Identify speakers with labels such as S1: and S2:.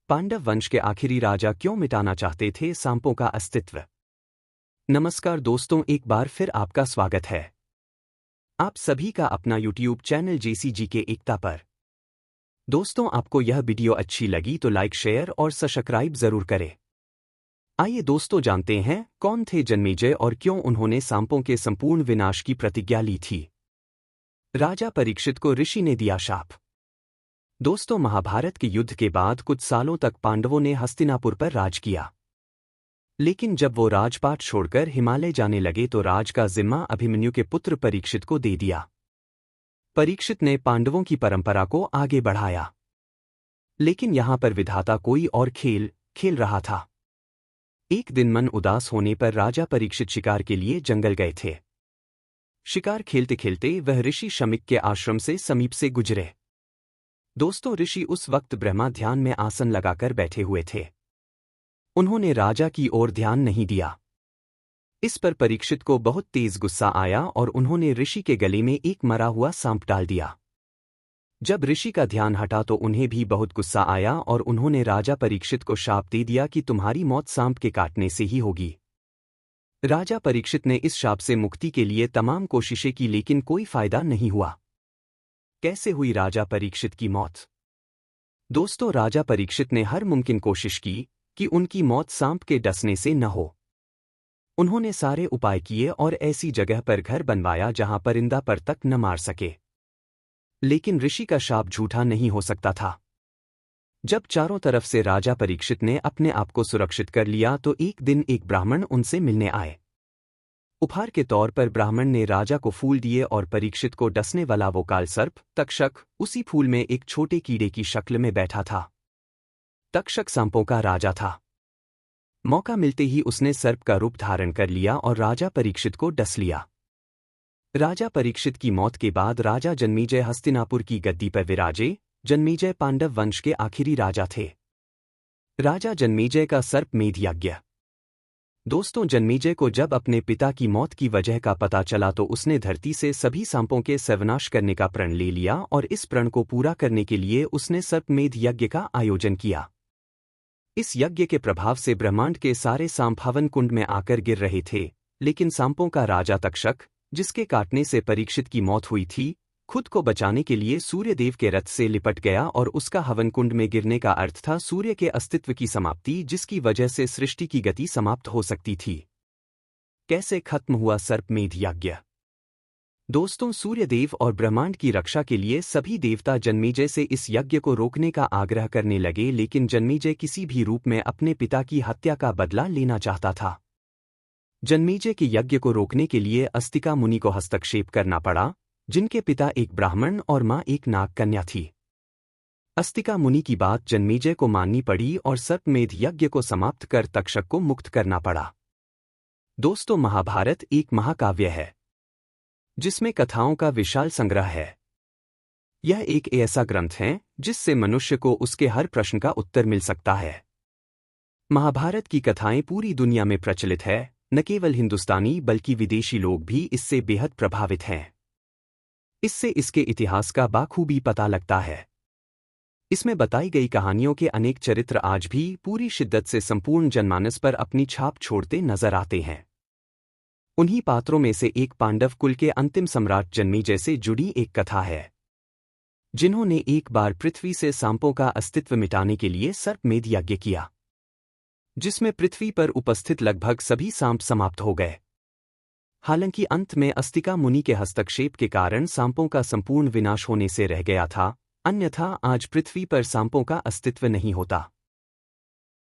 S1: पांडव वंश के आखिरी राजा क्यों मिटाना चाहते थे सांपों का अस्तित्व। नमस्कार दोस्तों, एक बार फिर आपका स्वागत है आप सभी का अपना YouTube चैनल JCG के एकता पर। दोस्तों, आपको यह वीडियो अच्छी लगी तो लाइक, शेयर और सब्सक्राइब जरूर करें। आइए दोस्तों, जानते हैं कौन थे जन्मेजय और क्यों उन्होंने सांपों के संपूर्ण विनाश की प्रतिज्ञा ली थी। राजा परीक्षित को ऋषि ने दिया शाप। दोस्तों, महाभारत के युद्ध के बाद कुछ सालों तक पांडवों ने हस्तिनापुर पर राज किया, लेकिन जब वो राजपाट छोड़कर हिमालय जाने लगे तो राज का जिम्मा अभिमन्यु के पुत्र परीक्षित को दे दिया। परीक्षित ने पांडवों की परंपरा को आगे बढ़ाया, लेकिन यहां पर विधाता कोई और खेल खेल रहा था। एक दिन मन उदास होने पर राजा परीक्षित शिकार के लिए जंगल गए थे। शिकार खेलते खेलते वह ऋषि शमिक के आश्रम से समीप से गुजरे। दोस्तों, ऋषि उस वक्त ब्रह्मा ध्यान में आसन लगाकर बैठे हुए थे। उन्होंने राजा की ओर ध्यान नहीं दिया। इस पर परीक्षित को बहुत तेज गुस्सा आया और उन्होंने ऋषि के गले में एक मरा हुआ सांप डाल दिया। जब ऋषि का ध्यान हटा तो उन्हें भी बहुत गुस्सा आया और उन्होंने राजा परीक्षित को शाप दे दिया कि तुम्हारी मौत सांप के काटने से ही होगी। राजा परीक्षित ने इस शाप से मुक्ति के लिए तमाम कोशिशें की, लेकिन कोई फायदा नहीं हुआ। कैसे हुई राजा परीक्षित की मौत? दोस्तों, राजा परीक्षित ने हर मुमकिन कोशिश की कि उनकी मौत सांप के डसने से न हो। उन्होंने सारे उपाय किए और ऐसी जगह पर घर बनवाया जहां परिंदा पर तक न मार सके, लेकिन ऋषि का शाप झूठा नहीं हो सकता था। जब चारों तरफ से राजा परीक्षित ने अपने आप को सुरक्षित कर लिया तो एक दिन एक ब्राह्मण उनसे मिलने आए। उपहार के तौर पर ब्राह्मण ने राजा को फूल दिए और परीक्षित को डसने वाला वो काल सर्प तक्षक उसी फूल में एक छोटे कीड़े की शक्ल में बैठा था। तक्षक सांपों का राजा था। मौका मिलते ही उसने सर्प का रूप धारण कर लिया और राजा परीक्षित को डस लिया। राजा परीक्षित की मौत के बाद राजा जन्मेजय हस्तिनापुर की गद्दी पर विराजे। जन्मेजय पांडव वंश के आखिरी राजा थे। राजा जन्मेजय का सर्प मेध यज्ञ। दोस्तों, जन्मेजय को जब अपने पिता की मौत की वजह का पता चला तो उसने धरती से सभी सांपों के सर्वनाश करने का प्रण ले लिया और इस प्रण को पूरा करने के लिए उसने सर्पमेध यज्ञ का आयोजन किया। इस यज्ञ के प्रभाव से ब्रह्मांड के सारे सांप हवन कुंड में आकर गिर रहे थे, लेकिन सांपों का राजा तक्षक, जिसके काटने से परीक्षित की मौत हुई थी, खुद को बचाने के लिए सूर्यदेव के रथ से लिपट गया और उसका हवन कुंड में गिरने का अर्थ था सूर्य के अस्तित्व की समाप्ति, जिसकी वजह से सृष्टि की गति समाप्त हो सकती थी। कैसे खत्म हुआ सर्पमेध यज्ञ? दोस्तों, सूर्यदेव और ब्रह्मांड की रक्षा के लिए सभी देवता जन्मेजय से इस यज्ञ को रोकने का आग्रह करने लगे, लेकिन जन्मेजय किसी भी रूप में अपने पिता की हत्या का बदला लेना चाहता था। जन्मेजय के यज्ञ को रोकने के लिए अस्तिका मुनि को हस्तक्षेप करना पड़ा, जिनके पिता एक ब्राह्मण और मां एक नाग कन्या थी। अस्तिका मुनि की बात जन्मेजय को माननी पड़ी और सर्पमेध यज्ञ को समाप्त कर तक्षक को मुक्त करना पड़ा। दोस्तों, महाभारत एक महाकाव्य है जिसमें कथाओं का विशाल संग्रह है। यह एक ऐसा ग्रंथ है जिससे मनुष्य को उसके हर प्रश्न का उत्तर मिल सकता है। महाभारत की कथाएं पूरी दुनिया में प्रचलित है। न केवल हिंदुस्तानी बल्कि विदेशी लोग भी इससे बेहद प्रभावित हैं। इससे इसके इतिहास का बाखूबी पता लगता है। इसमें बताई गई कहानियों के अनेक चरित्र आज भी पूरी शिद्दत से संपूर्ण जनमानस पर अपनी छाप छोड़ते नजर आते हैं। उन्हीं पात्रों में से एक पांडव कुल के अंतिम सम्राट जन्मेजय से जुड़ी एक कथा है, जिन्होंने एक बार पृथ्वी से सांपों का अस्तित्व मिटाने के लिए सर्पमेध यज्ञ किया, जिसमें पृथ्वी पर उपस्थित लगभग सभी सांप समाप्त हो गए। हालांकि अंत में अस्तिका मुनि के हस्तक्षेप के कारण सांपों का संपूर्ण विनाश होने से रह गया था, अन्यथा आज पृथ्वी पर सांपों का अस्तित्व नहीं होता।